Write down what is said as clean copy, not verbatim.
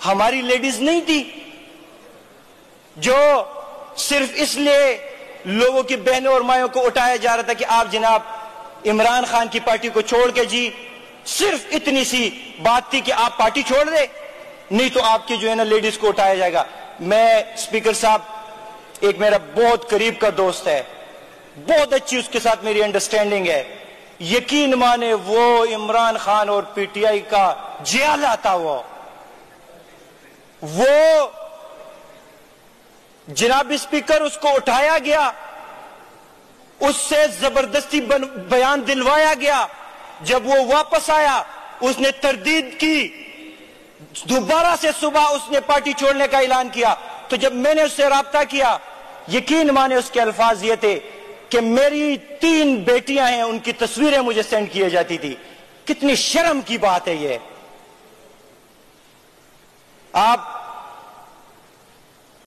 ہماری لیڈیز نہیں تھی جو صرف اس لیے لوگوں کی بہنوں اور مائیوں کو اٹھایا جا رہا تھا کہ آپ جناب عمران خان کی پارٹی کو چھوڑ کے جی صرف اتنی سی بات تھی کہ آپ پارٹی چھوڑ دیں نہیں تو آپ کی جو ہے نا لیڈیز کو اٹھایا جائے گا. میں اسپیکر صاحب ایک میرا بہت قریب کا دوست ہے, بہت اچھی اس کے ساتھ میری انڈرسٹینڈنگ ہے, یقین مانے وہ عمران خان اور پی ٹی آئی کا جیالہ تھا. وہ جناب اسپیکر اس کو اٹھایا گیا, اس سے زبردستی بیان دلوایا گیا. جب وہ واپس آیا اس نے تردید کی, دوبارہ سے صبح اس نے پارٹی چھوڑنے کا اعلان کیا. تو جب میں نے اس سے رابطہ کیا, یقین مانے اس کے الفاظ یہ تھے کہ میری 3 بیٹیاں ہیں, ان کی تصویریں مجھے سینڈ کیے جاتی تھی. کتنی شرم کی بات ہے یہ. آپ